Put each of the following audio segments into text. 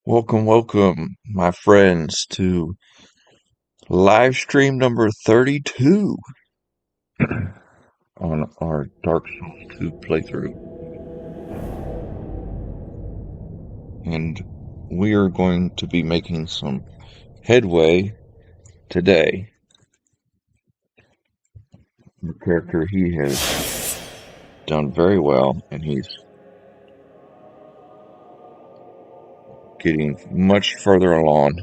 Welcome, my friends, to Livestream number 32 on our Dark Souls 2 playthrough. And we are going to be making some headway today. The character, he has done very well, and he's getting much further along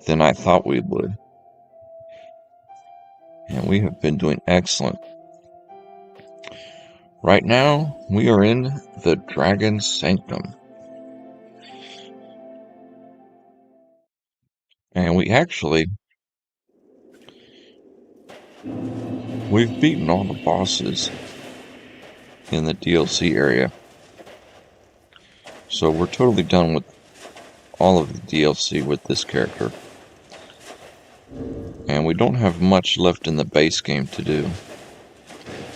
than I thought we would. And we have been doing excellent. Right now, we are in the Dragon's Sanctum. And we've beaten all the bosses in the DLC area. So we're totally done with all of the DLC with this character. And we don't have much left in the base game to do.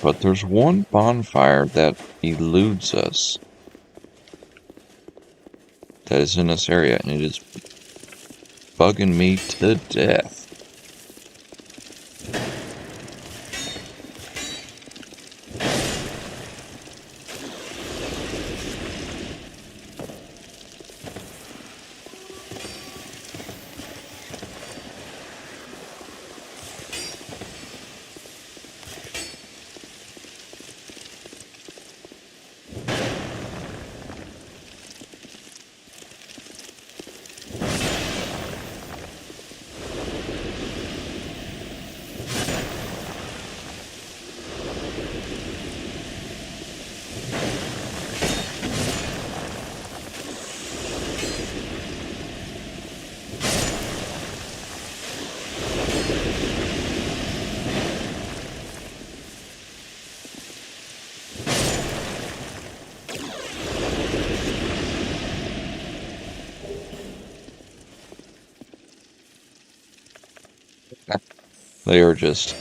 But there's one bonfire that eludes us. That is in this area, and it is bugging me to death. They are just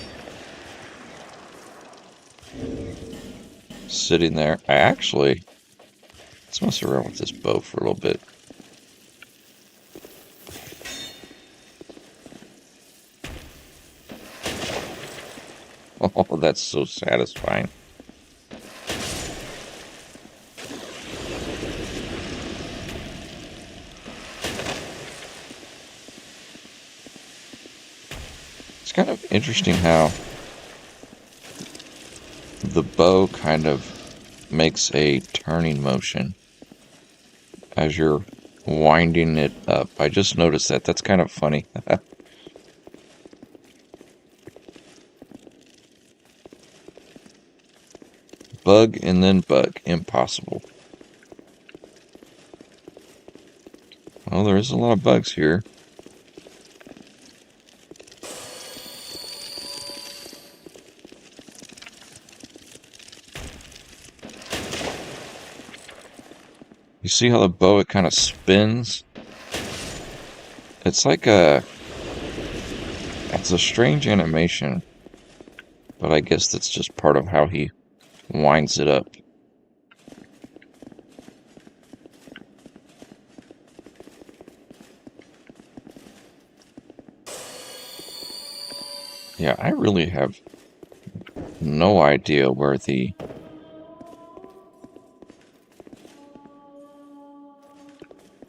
sitting there. Let's mess around with this bow for a little bit. Oh, that's so satisfying. It's kind of interesting how the bow kind of makes a turning motion as you're winding it up. I just noticed that. That's kind of funny. Bug and then bug. Impossible. Well, there is a lot of bugs here. You see how the bow, it kind of spins? It's a strange animation, but I guess that's just part of how he winds it up. Yeah, I really have no idea where the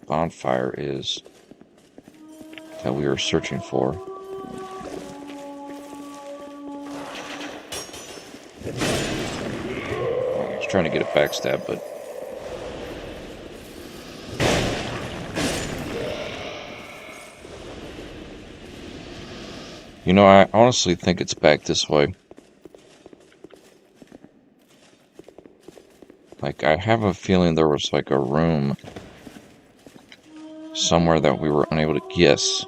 bonfire is that we were searching for. I was trying to get a backstab, but you know, I honestly think it's back this way. Like, I have a feeling there was like a room somewhere that we were unable to guess.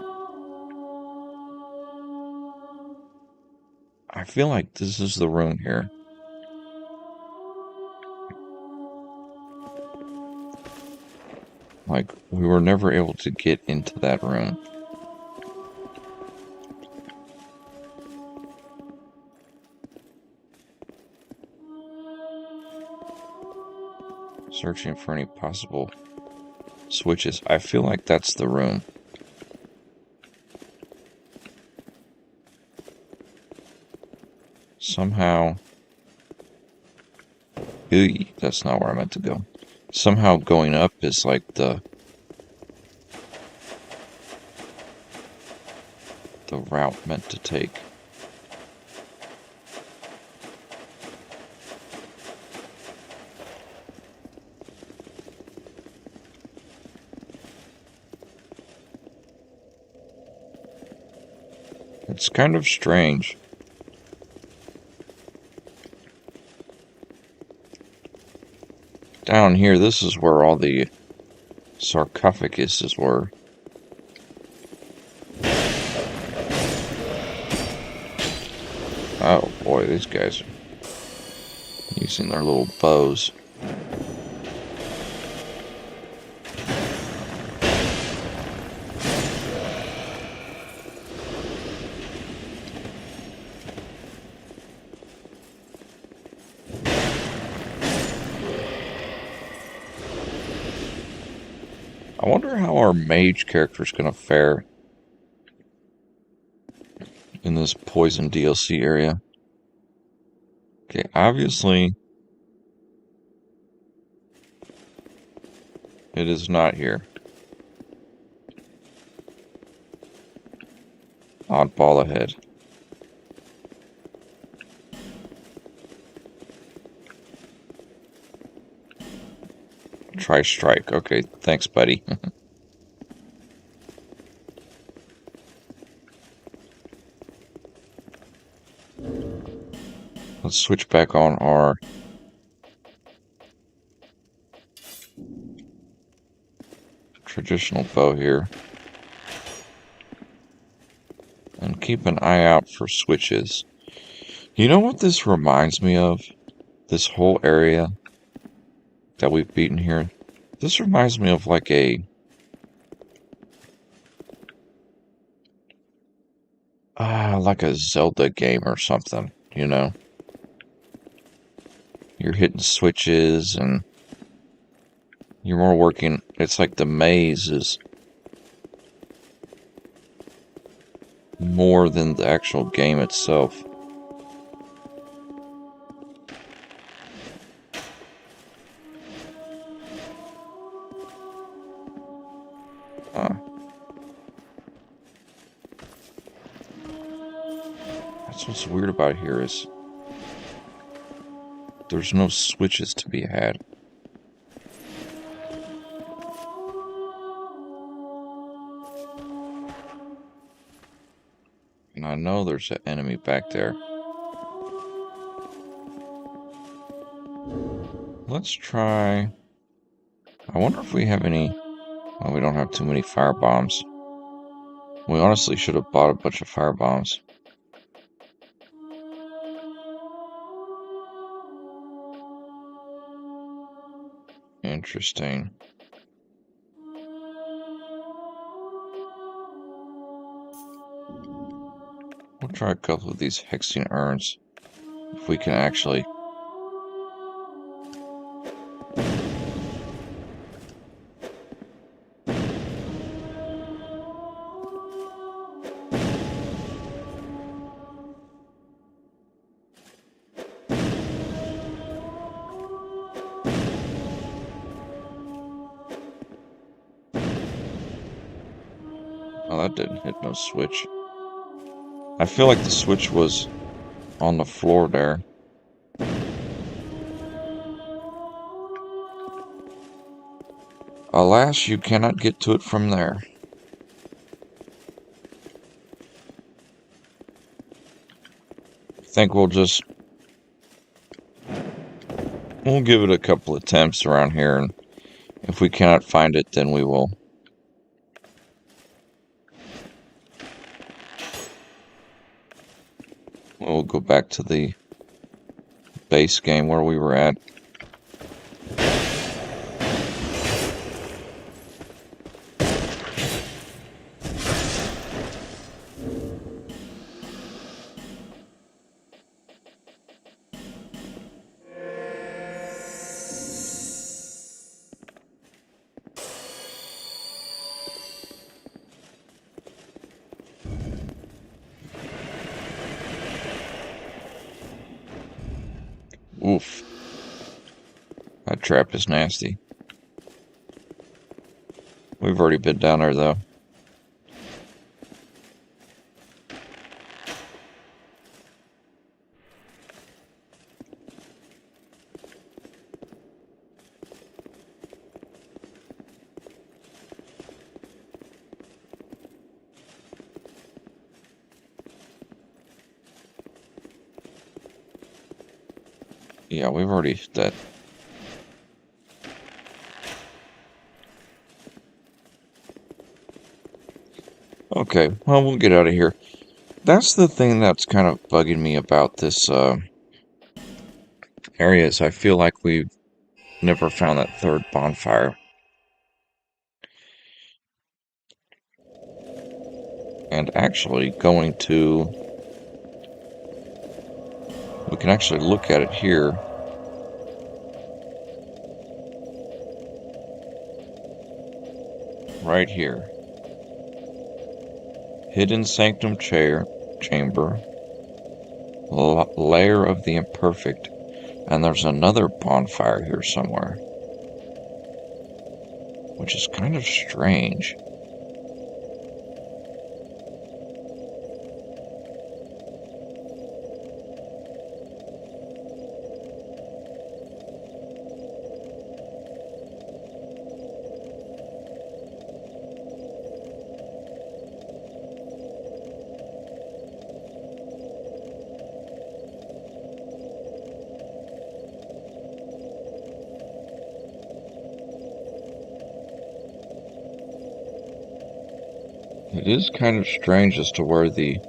I feel like this is the room here. Like, we were never able to get into that room. Searching for any possible switches. I feel like that's the room. Somehow... Ew, that's not where I meant to go. Somehow going up is like the route meant to take. It's kind of strange. Down here, this is where all the sarcophaguses were. Oh boy, these guys are using their little bows. I wonder how our mage character is going to fare in this poison DLC area. Okay, obviously it is not here. Oddball ahead. Try strike. Okay, thanks, buddy. Let's switch back on our traditional bow here. And keep an eye out for switches. You know what this reminds me of? This whole area that we've beaten here. This reminds me of like a Zelda game or something, you know? You're hitting switches and you're more working. It's like the maze is more than the actual game itself. That's what's weird about here is there's no switches to be had. And I know there's an enemy back there. Let's try... I wonder if we have any... Well, we don't have too many fire bombs. We honestly should have bought a bunch of fire bombs. Interesting. We'll try a couple of these hexing urns. If we can actually... Oh, that didn't hit no switch. I feel like the switch was on the floor there. Alas, you cannot get to it from there. I think we'll give it a couple attempts around here, and if we cannot find it, then we will. We'll go back to the base game where we were at. Oof. That trap is nasty. We've already been down there, though. Yeah, we've already hit that. Okay, well, we'll get out of here. That's the thing that's kind of bugging me about this area is I feel like we've never found that third bonfire. And actually going to... We can actually look at it here. Right here. Hidden Sanctum Chamber. Lair of the Imperfect. And there's another bonfire here somewhere. Which is kind of strange. It is kind of strange as to where the...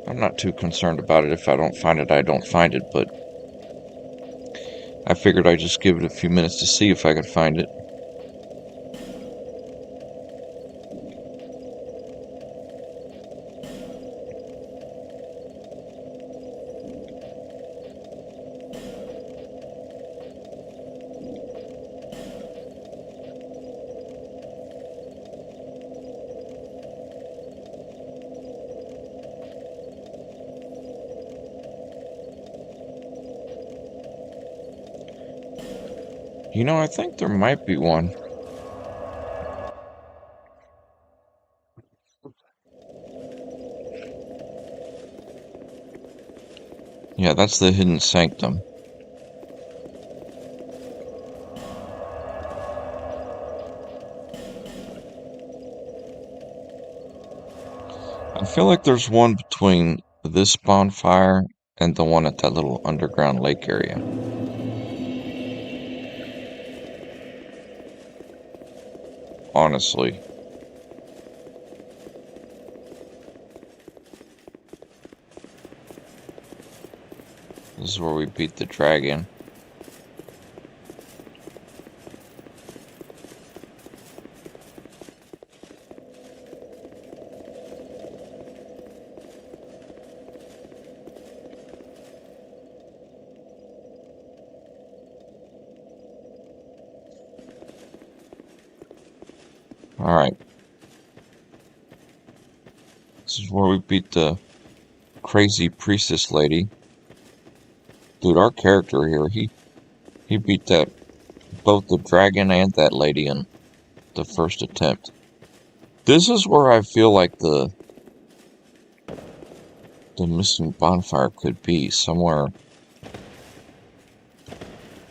I'm not too concerned about it. If I don't find it, I don't find it, but I figured I'd just give it a few minutes to see if I could find it. You know, I think there might be one. Yeah, that's the Hidden Sanctum. I feel like there's one between this bonfire and the one at that little underground lake area. Honestly. This is where we beat the dragon. Alright. This is where we beat the crazy priestess lady. Dude, our character here, he beat that both the dragon and that lady in the first attempt. This is where I feel like the missing bonfire could be, somewhere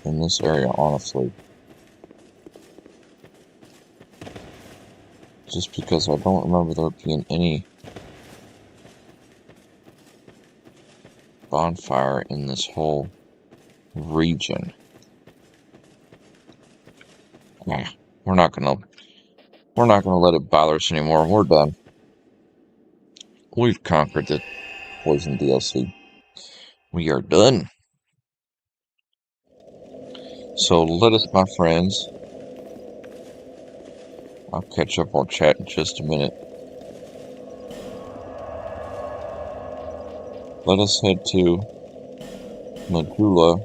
in this area, honestly. Just because I don't remember there being any bonfire in this whole region. Nah, we're not gonna let it bother us anymore. We're done. We've conquered the Poison DLC. We are done. So let us, my friends, I'll catch up on chat in just a minute. Let us head to Medulla.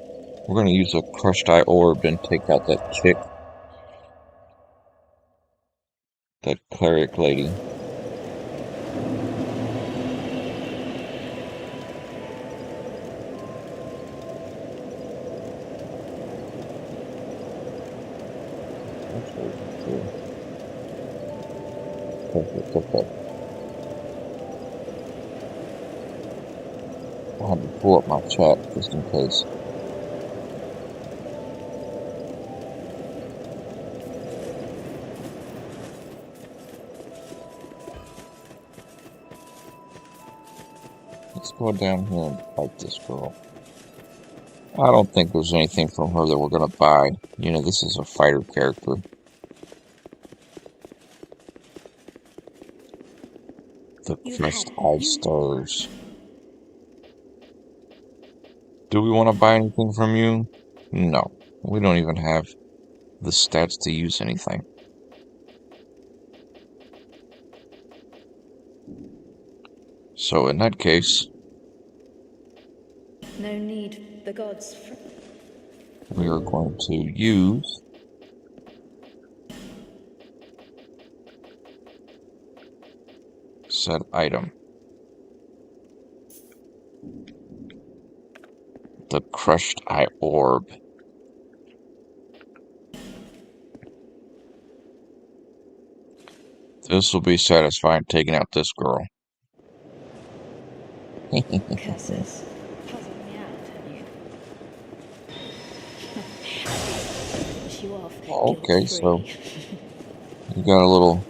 We're going to use a crushed eye orb and take out that chick. That cleric lady. Perfect, okay. I had to pull up my chat just in case. Let's go down here and fight this girl. I don't think there's anything from her that we're going to buy. You know, this is a fighter character. The crest eye stars. Do we want to buy anything from you? No. We don't even have the stats to use anything. So in that case, no need the gods. We are going to use said item. The crushed eye orb. This will be satisfying taking out this girl. Curses. Puzzled me out, have you? Finish you off. Okay, so you got a little.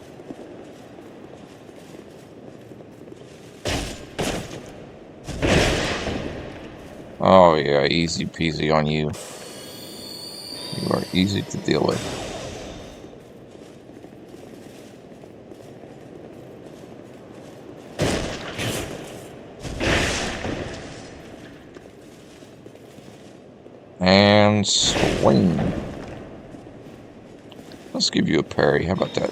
Oh yeah, easy peasy on you. You are easy to deal with. And swing. Let's give you a parry. How about that?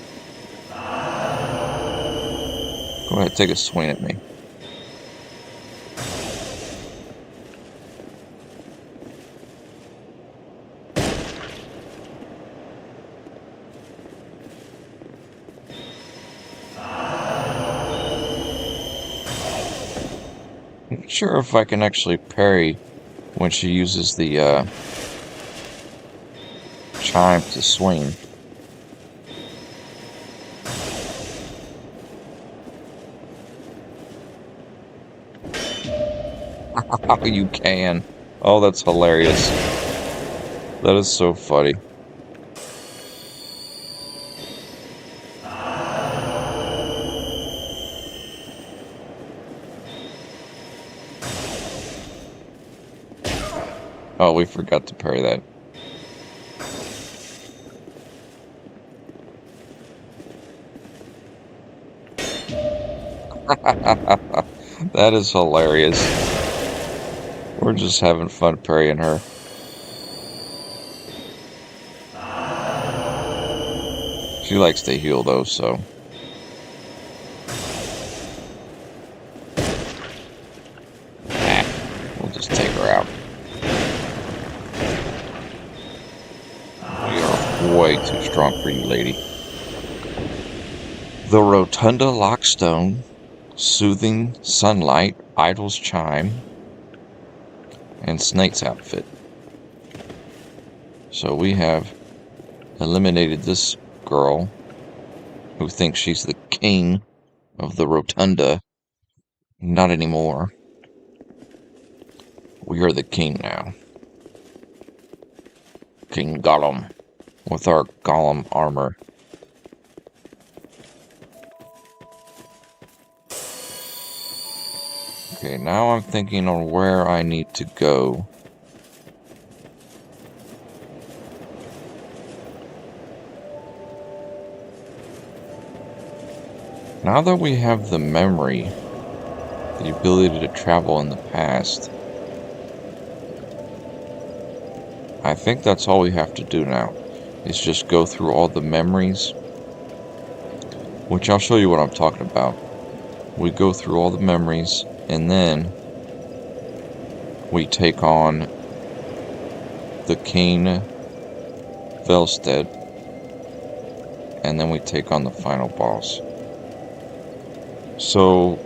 Go ahead, take a swing at me. I'm not sure if I can actually parry when she uses the chime to swing. You can. Oh, that's hilarious. That is so funny. Oh, we forgot to parry that. That is hilarious. We're just having fun parrying her. She likes to heal though, so. We'll just take her out. We are way too strong for you, lady. The Rotunda Lockstone, Soothing Sunlight, Idol's Chime, and Snake's Outfit. So we have eliminated this girl who thinks she's the king of the Rotunda. Not anymore. We are the king now. King Gollum, with our Gollum armor. Okay, now I'm thinking on where I need to go. Now that we have the memory, the ability to travel in the past, I think that's all we have to do now, is just go through all the memories which I'll show you what I'm talking about. We go through all the memories, and then we take on the King Velstead, and then we take on the final boss. So,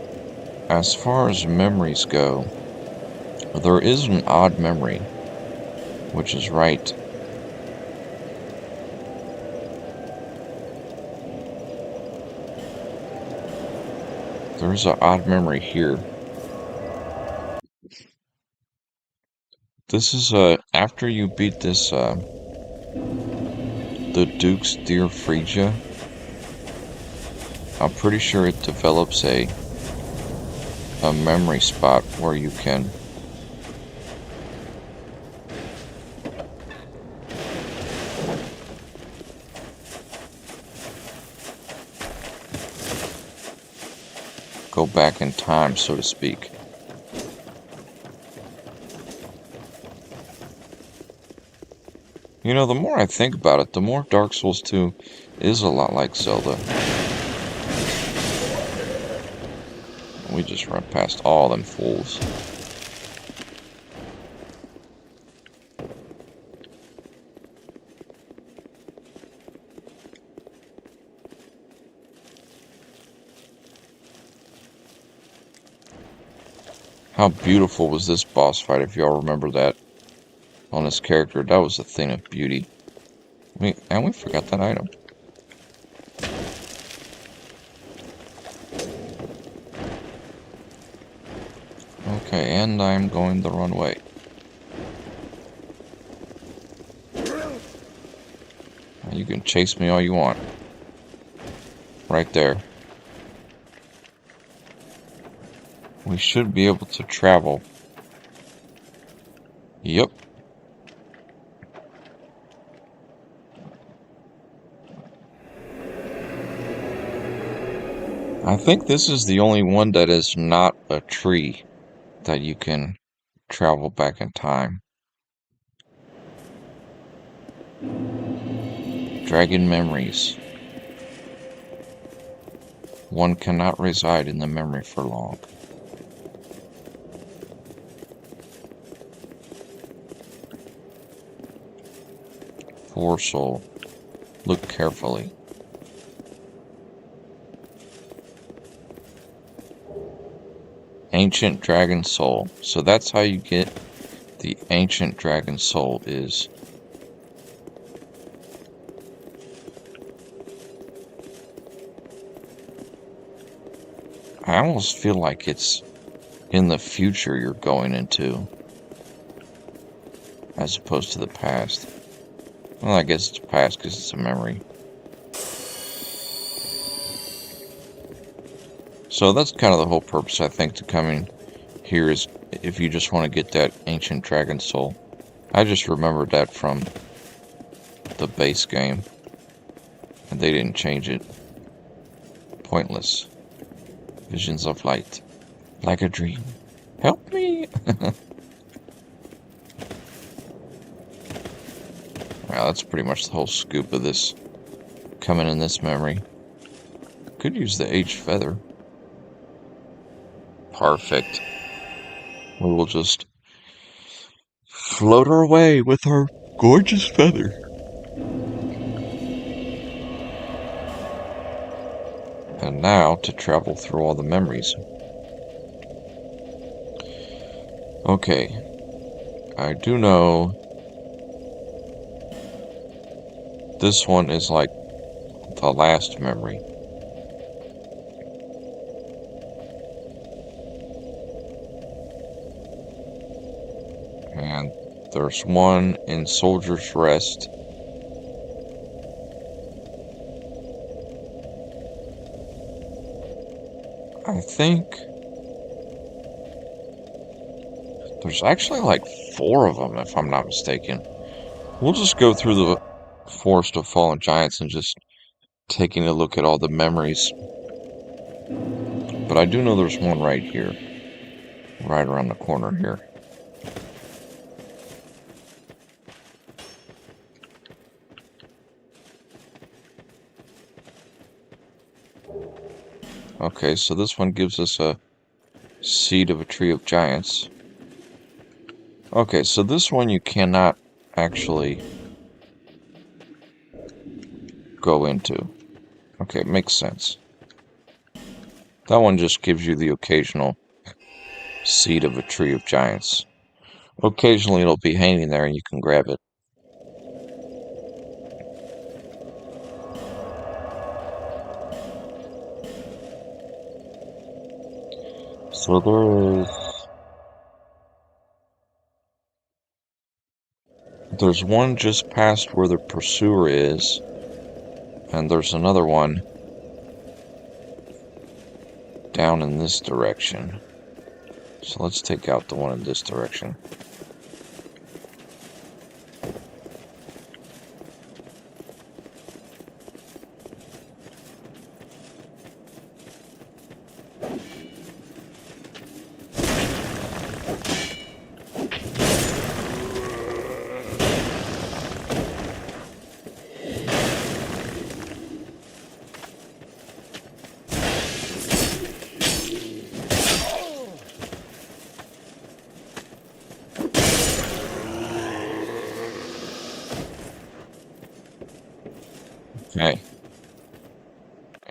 as far as memories go, there is an odd memory, which is right. There's an odd memory here. This is after you beat this the Duke's Dear Phrygia. I'm pretty sure it develops a memory spot where you can go back in time, so to speak. You know, the more I think about it, the more Dark Souls 2 is a lot like Zelda. We just run past all them fools. How beautiful was this boss fight, if y'all remember that, on this character. That was a thing of beauty. And we forgot that item. Okay, and I'm going the wrong way. You can chase me all you want. Right there. We should be able to travel. Yep. I think this is the only one that is not a tree that you can travel back in time. Dragon memories. One cannot reside in the memory for long. Poor soul. Look carefully. Ancient Dragon Soul. So that's how you get the Ancient Dragon Soul is. I almost feel like it's in the future you're going into, as opposed to the past. Well, I guess it's past because it's a memory. So that's kind of the whole purpose, I think, to coming here is if you just want to get that Ancient Dragon Soul. I just remembered that from the base game, and they didn't change it. Pointless. Visions of light. Like a dream. Help me! Wow, that's pretty much the whole scoop of this coming in this memory. Could use the aged feather. Perfect. We will just float our way with our gorgeous feather. And now to travel through all the memories. Okay. I do know this one is like the last memory. And there's one in Soldier's Rest. I think there's actually like 4 of them, if I'm not mistaken. We'll just go through the Forest of Fallen Giants and just taking a look at all the memories. But I do know there's one right here. Right around the corner here. Okay, so this one gives us a seed of a tree of giants. Okay, so this one you cannot actually go into. Okay, it makes sense. That one just gives you the occasional seed of a tree of giants. Occasionally it'll be hanging there and you can grab it. So there's one just past where the pursuer is, and there's another one down in this direction. So let's take out the one in this direction. Okay.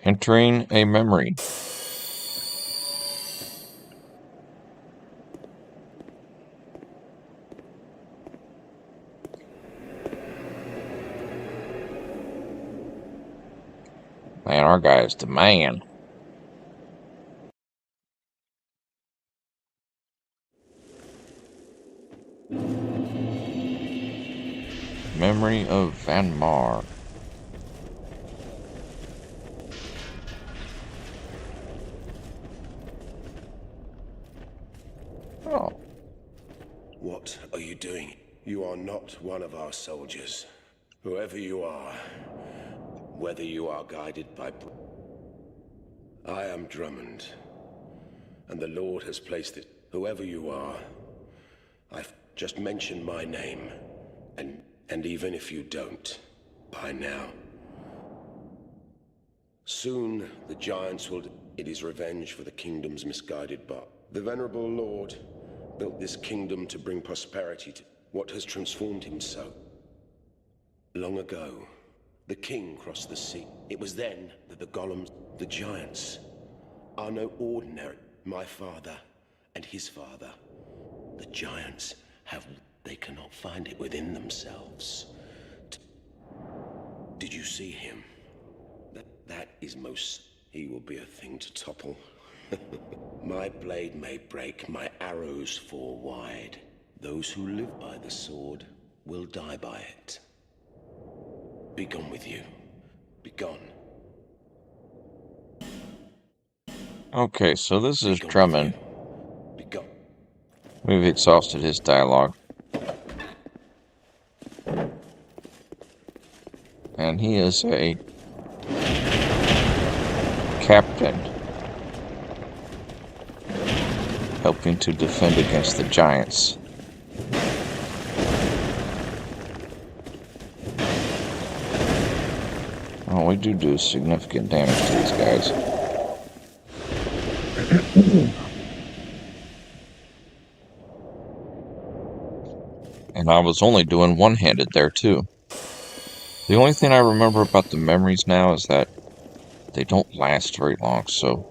Entering a memory. Man, our guy is the man. Memory of Van Mar. Oh. What are you doing? You are not one of our soldiers. Whoever you are, whether you are guided by... I am Drummond, and the Lord has placed it. Whoever you are, I've just mentioned my name, and even if you don't, by now. Soon, the Giants will... It is revenge for the kingdom's misguided but the Venerable Lord built this kingdom to bring prosperity to what has transformed him so. Long ago, the king crossed the sea. It was then that the golems, the giants, are no ordinary. My father and his father, the giants, they cannot find it within themselves. Did you see him? That is most... He will be a thing to topple. My blade may break, my arrows fall wide. Those who live by the sword will die by it. Be gone with you. Be gone. Okay, so this is Be gone with Drummond. you. Be gone. We've exhausted his dialogue. And he is a captain helping to defend against the giants. Oh, we do significant damage to these guys. And I was only doing one-handed there, too. The only thing I remember about the memories now is that they don't last very long, so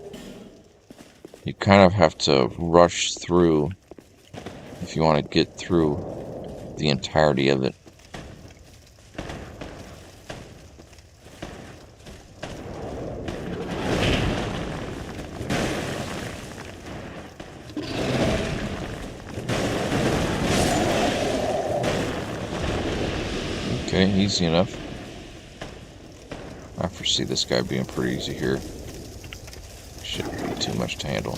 you kind of have to rush through if you want to get through the entirety of it. Okay, easy enough. I foresee this guy being pretty easy here. Shouldn't be too much to handle.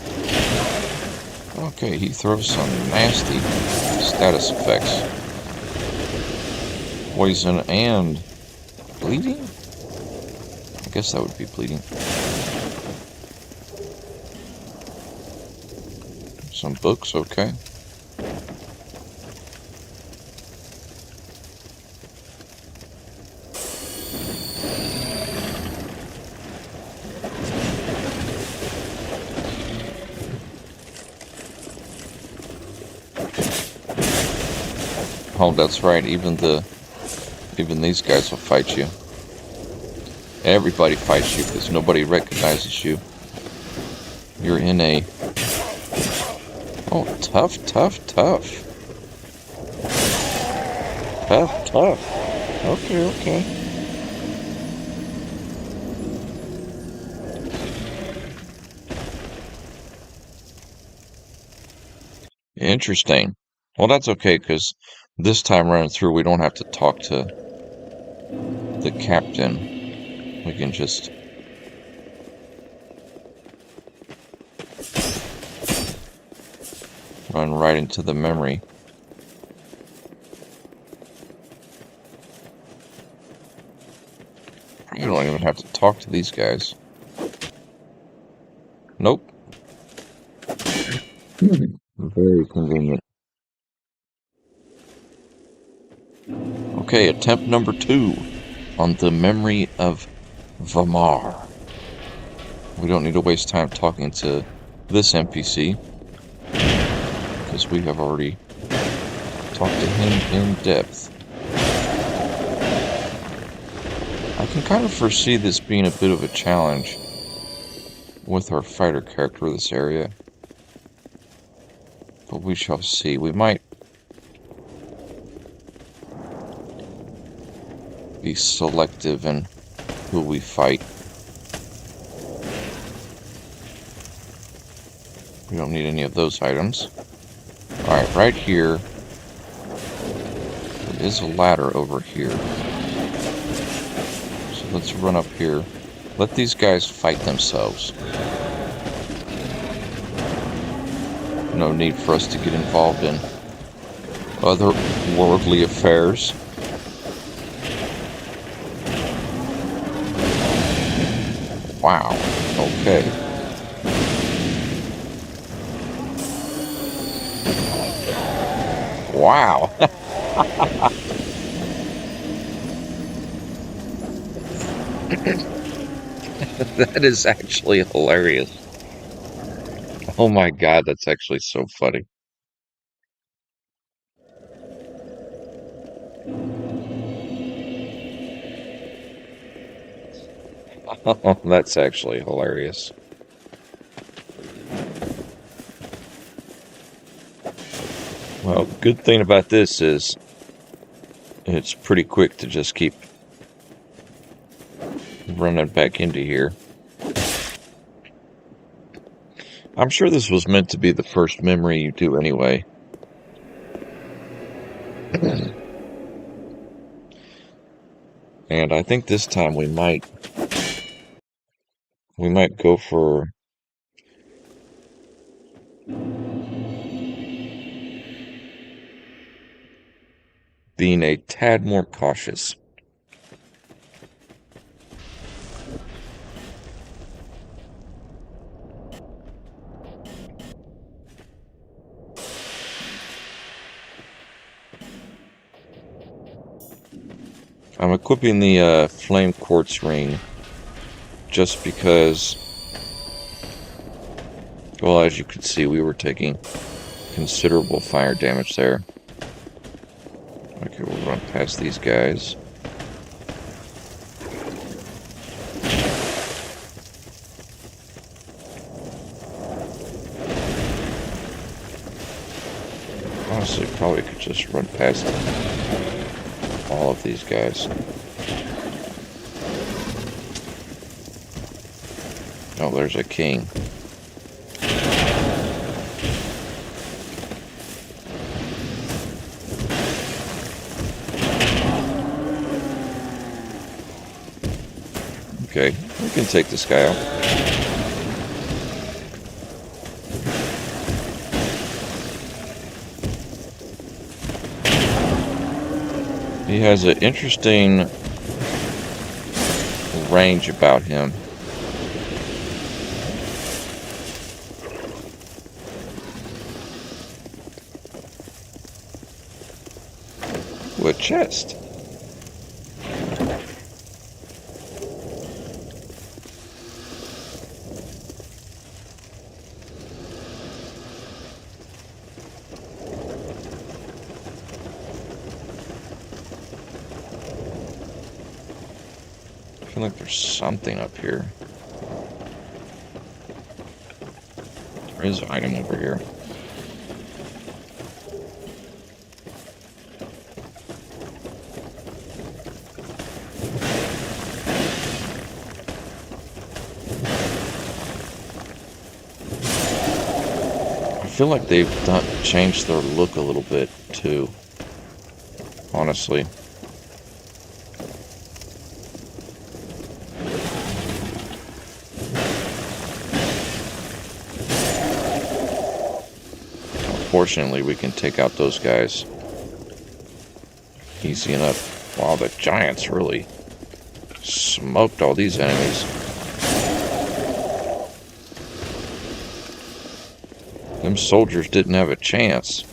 Okay, he throws some nasty status effects. Poison and bleeding? I guess that would be bleeding. Some books, okay. Oh, that's right. Even these guys will fight you. Everybody fights you because nobody recognizes you. You're in a... Oh, tough, tough, tough. Tough, tough. Okay, okay. Interesting. Well, that's okay, because this time running through, we don't have to talk to the captain. We can just... run right into the memory. You don't even have to talk to these guys. Nope. Very convenient. Okay, attempt number 2 on the memory of Vamar. We don't need to waste time talking to this NPC, because we have already talked to him in depth. I can kind of foresee this being a bit of a challenge with our fighter character in this area, but we shall see. We might be selective in who we fight. We don't need any of those items. Alright, right here. There is a ladder over here. So let's run up here. Let these guys fight themselves. No need for us to get involved in other worldly affairs. Wow. Okay. Wow. That is actually hilarious. Oh my god, that's actually so funny. Oh, that's actually hilarious. Well, good thing about this is it's pretty quick to just keep running back into here. I'm sure this was meant to be the first memory you do anyway. And I think this time we might go for being a tad more cautious. I'm equipping the flame quartz ring just because, well, as you could see, we were taking considerable fire damage there. Okay, we'll run past these guys. Honestly, probably could just run past all of these guys. Oh, there's a king. Okay, we can take this guy out. He has an interesting range about him. Ooh, a chest. feel like there's something up here. There is an item over here. I feel like they've changed their look a little bit too, honestly. Fortunately, we can take out those guys easy enough. Wow, the giants really smoked all these enemies. Them soldiers didn't have a chance.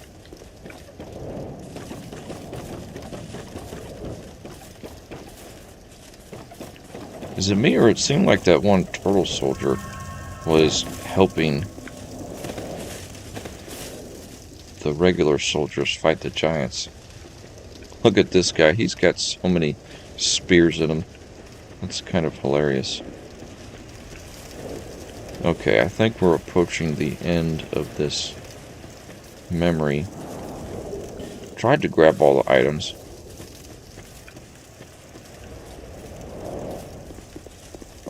Is it me, or it seemed like that one turtle soldier was helping the regular soldiers fight the giants? Look at this guy. He's got so many spears in him. That's kind of hilarious. Okay, I think we're approaching the end of this memory. Tried to grab all the items.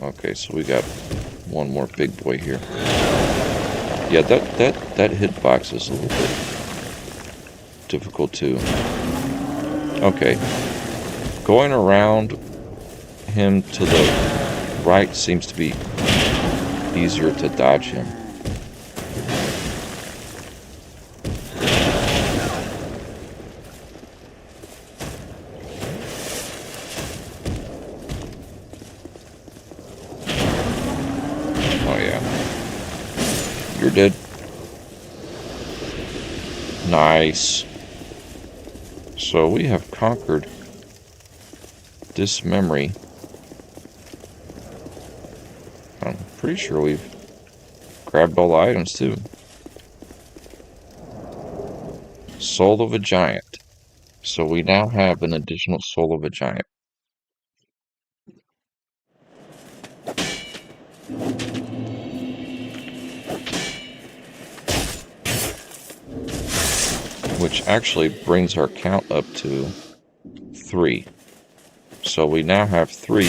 Okay, so we got one more big boy here. Yeah, that hitbox is a little bit difficult too. Okay. Going around him to the right seems to be easier to dodge him. Oh yeah. You're dead. Nice. So we have conquered this memory. I'm pretty sure we've grabbed all the items too. Soul of a giant. So we now have an additional soul of a giant. Which actually brings our count up to 3. So we now have 3.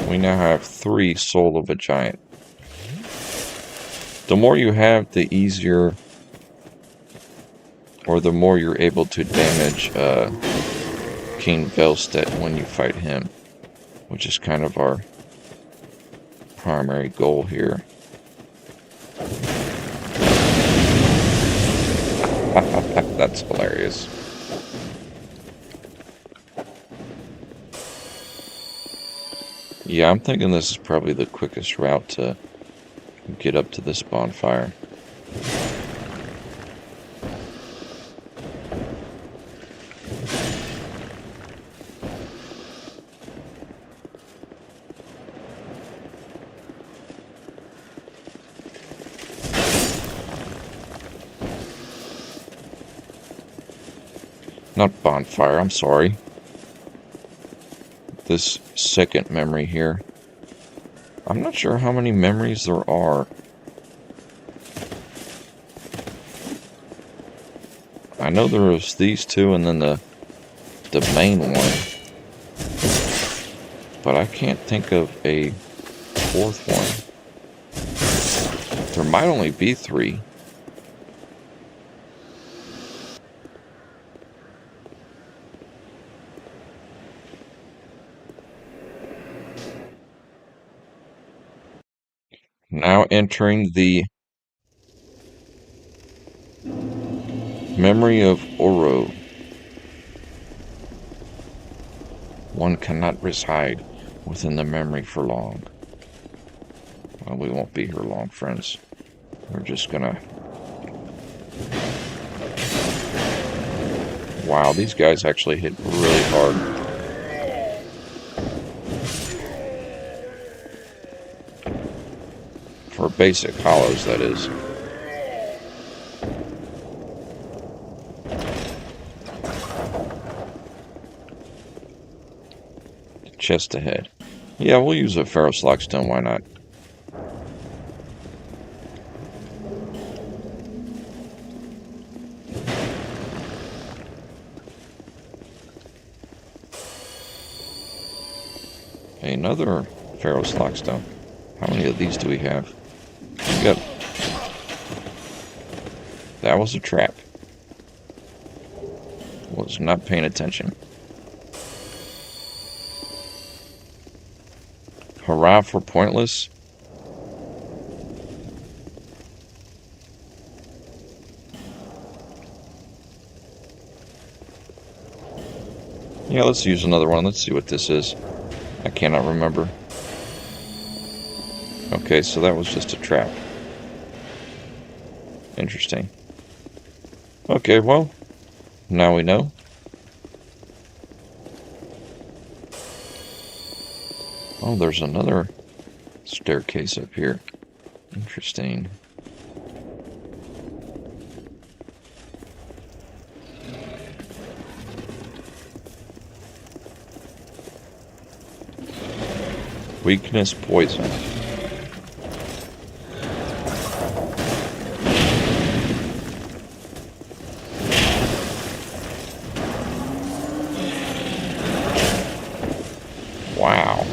We now have 3 soul of a giant. The more you have, the easier, or the more you're able to damage King Velstedt when you fight him, which is kind of our primary goal here. That's hilarious. Yeah, I'm thinking this is probably the quickest route to get up to this bonfire. Not bonfire, I'm sorry. This second memory here. I'm not sure how many memories there are. I know there was these 2 and then the main one. But I can't think of a 4th one. There might only be 3. Now entering the memory of Oro. One cannot reside within the memory for long. Well, we won't be here long, friends. We're just gonna... Wow, these guys actually hit really hard. For basic hollows, that is. Chest ahead. Yeah, we'll use a Ferrous Lockstone, why not? Another Ferrous Lockstone. How many of these do we have? We got... That was a trap. Was not paying attention. Hurrah for pointless. Yeah, let's use another one. Let's see what this is. I cannot remember. Okay, so that was just a trap. Interesting. Okay, well, now we know. Oh, there's another staircase up here. Interesting. Weakness, poison. Wow.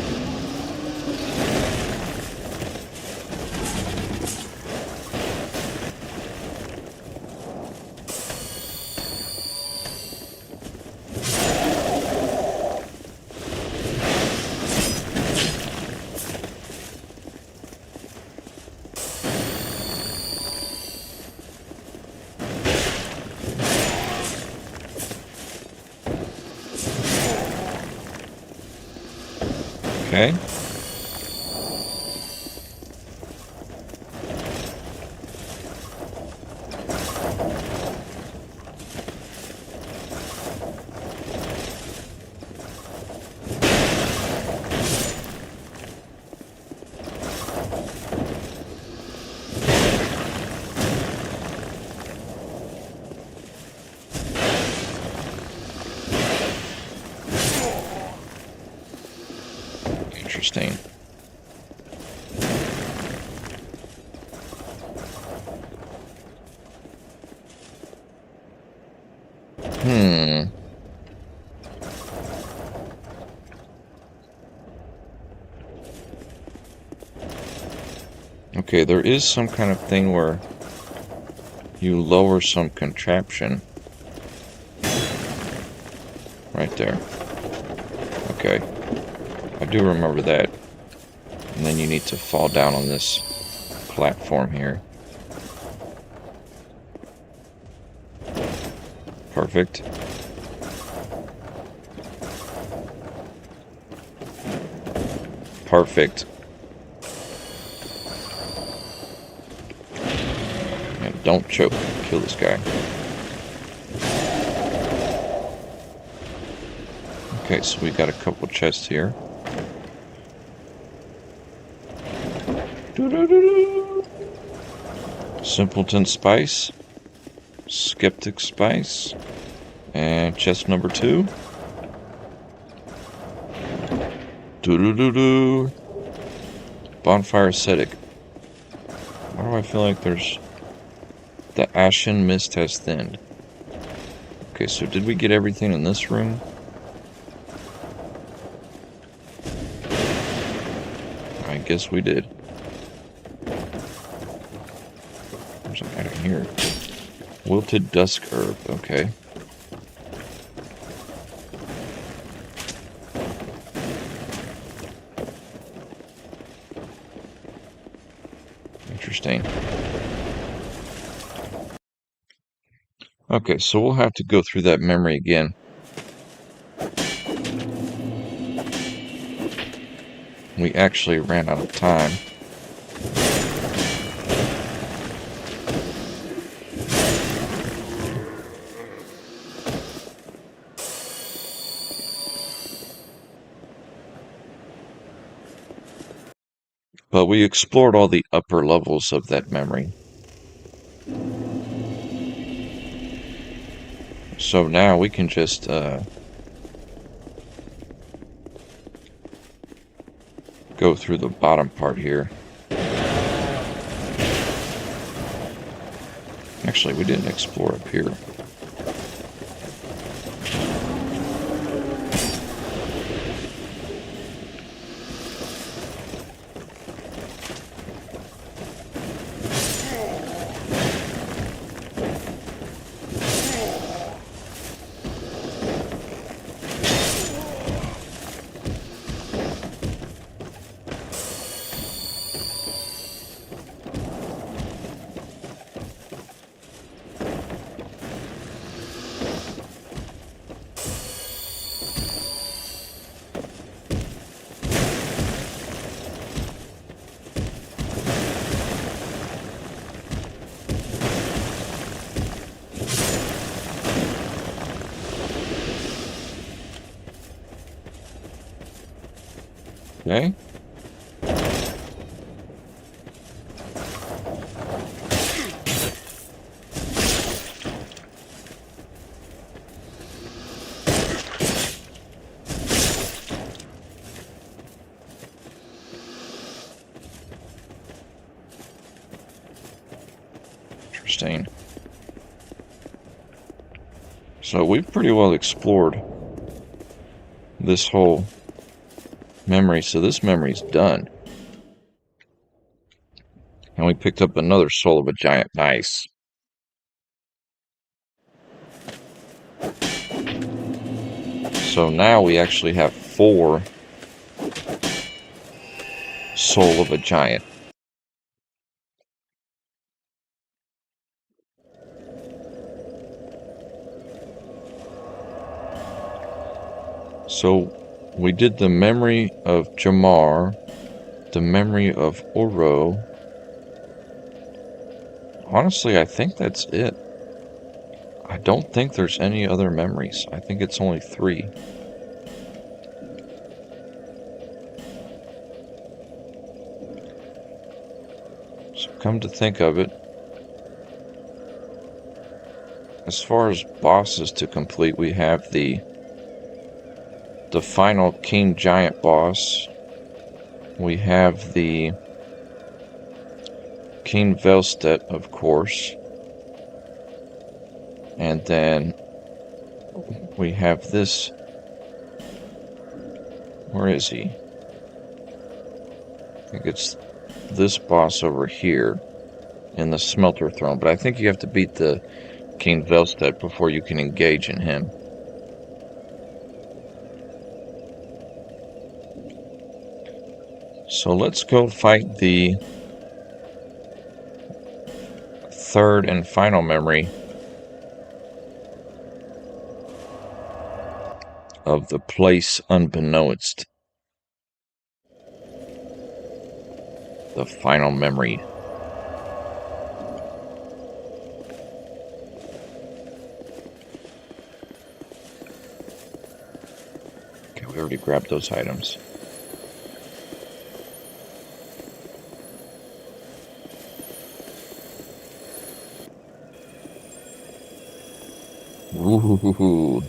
Okay. Interesting. Okay, there is some kind of thing where you lower some contraption. Right there. Okay. I do remember that. And then you need to fall down on this platform here. Perfect. Perfect. And don't choke. Kill this guy. Okay, so we got a couple chests here. Simpleton Spice. Skeptic Spice. And chest number 2. Doo-doo-doo-doo. Bonfire Ascetic. Why do I feel like there's... The Ashen Mist has thinned. Okay, so did we get everything in this room? I guess we did. There's an item here. Wilted Dusk Herb, okay. Interesting. Okay, so we'll have to go through that memory again. We actually ran out of time. But we explored all the upper levels of that memory. So now we can just go through the bottom part here. Actually, we didn't explore up here. Okay. Interesting. So we've pretty well explored this whole memory, so this memory's done. And we picked up another soul of a giant. Nice. So now we actually have 4 soul of a giant. So we did the memory of Jamar, the memory of Oro. Honestly, I think that's it. I don't think there's any other memories. I think it's only 3. So come to think of it, as far as bosses to complete, we have the final King Giant boss. We have the King Velstedt, of course. And then we have this. Where is he? I think it's this boss over here in the Smelter Throne. But I think you have to beat the King Velstedt before you can engage in him. So let's go fight the 3rd and final memory of the place unbeknownst. The final memory. Okay, we already grabbed those items. Ooh.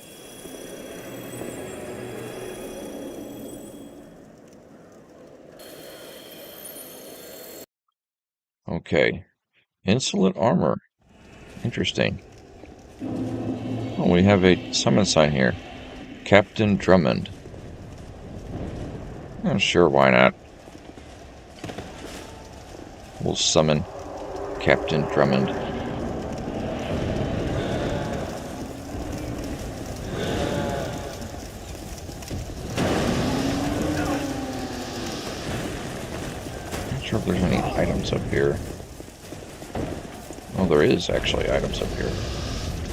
Okay. Insolent armor. Interesting. Oh, we have a summon sign here. Captain Drummond. Oh, sure, why not? We'll summon Captain Drummond. Not sure if there's any items up here. Oh, there is actually items up here.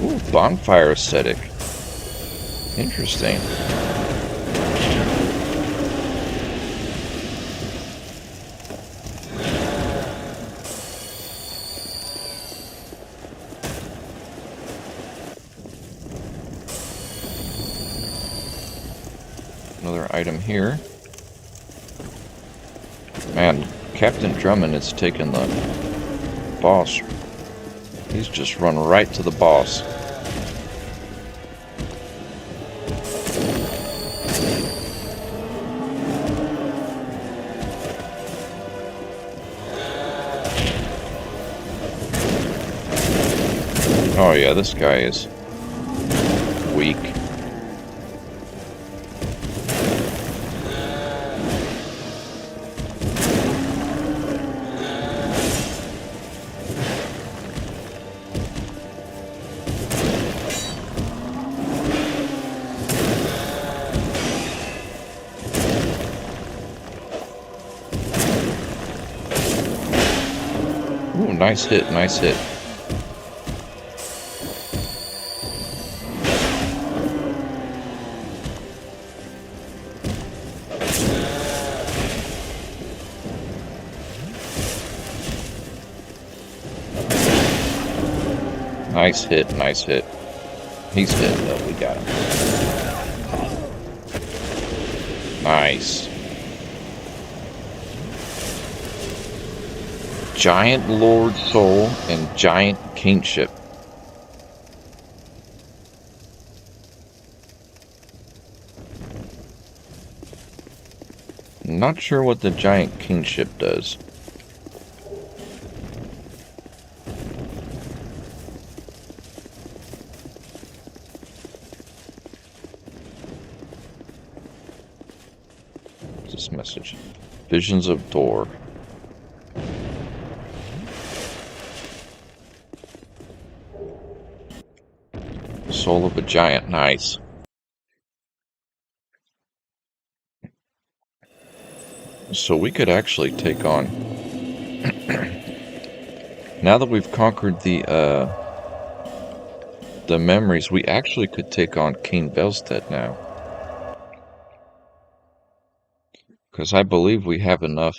Ooh, bonfire aesthetic. Interesting. Another item here. Man, Captain Drummond has taken the boss. He's just run right to the boss. Oh yeah, this guy is weak. Ooh, nice hit, nice hit. Nice hit, nice hit. He's dead though, we got him. Nice. Giant Lord Soul and Giant Kingship. Not sure what the Giant Kingship does. What's this message? Visions of Door. Soul of a Giant, nice. So we could actually take on... Now that we've conquered the memories, we actually could take on King Velstead now. Because I believe we have enough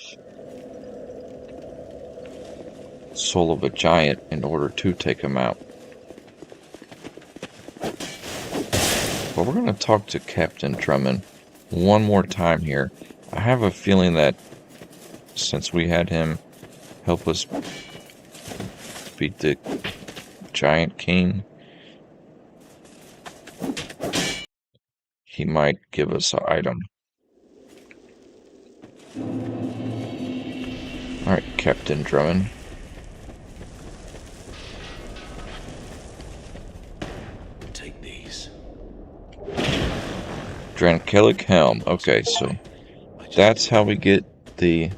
Soul of a Giant in order to take him out. But we're going to talk to Captain Drummond one more time here. I have a feeling that since we had him help us beat the Giant King, he might give us an item. Alright, Captain Drummond. Take these. Drankelic Helm. Okay, so that's how we get the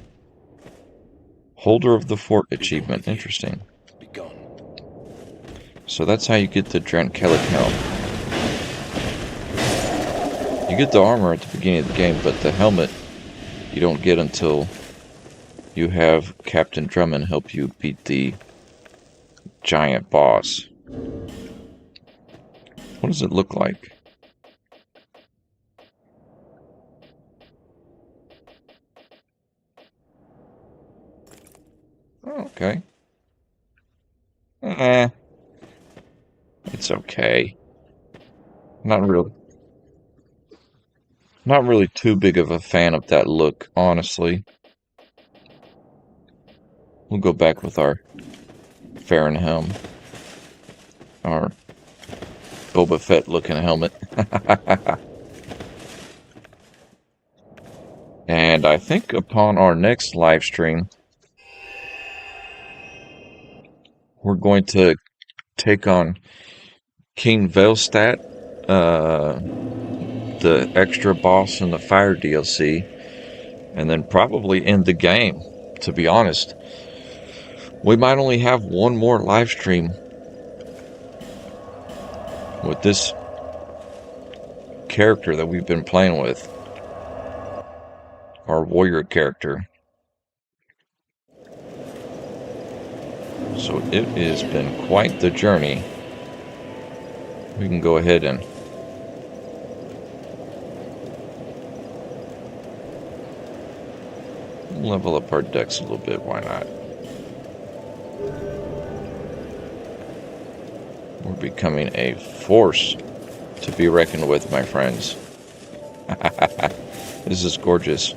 Holder of the Fort achievement. Interesting. Be gone. So that's how you get the Drankelic Helm. You get the armor at the beginning of the game, but the helmet you don't get until you have Captain Drummond help you beat the giant boss. What does it look like? Oh, okay. It's okay. Not really too big of a fan of that look, honestly. We'll go back with our Farron helm. Our Boba Fett looking helmet. And I think upon our next live stream, we're going to take on King Velstead, the extra boss in the Fire DLC, and then probably end the game, to be honest. We might only have one more live stream with this character that we've been playing with. Our warrior character. So it has been quite the journey. We can go ahead and level up our decks a little bit, why not? We're becoming a force to be reckoned with, my friends. This is gorgeous.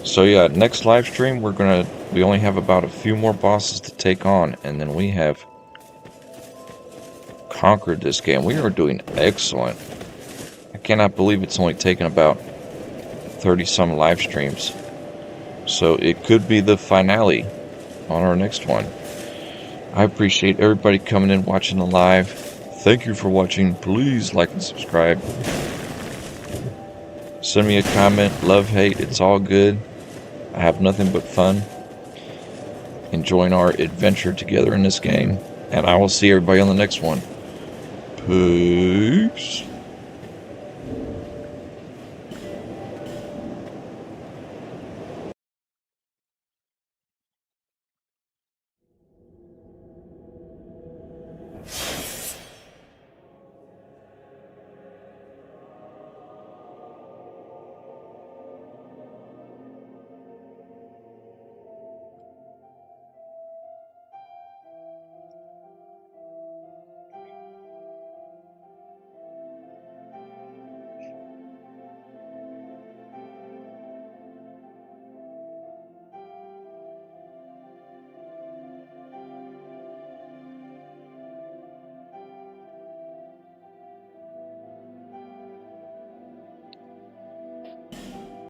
So yeah, next live stream we only have about a few more bosses to take on, and then we have conquered this game. We are doing excellent. I cannot believe it's only taken about 30 some live streams. So it could be the finale on our next one. I appreciate everybody coming in, watching the live. Thank you for watching. Please like and subscribe. Send me a comment. Love, hate, it's all good. I have nothing but fun enjoying our adventure together in this game. And I will see everybody on the next one. Peace.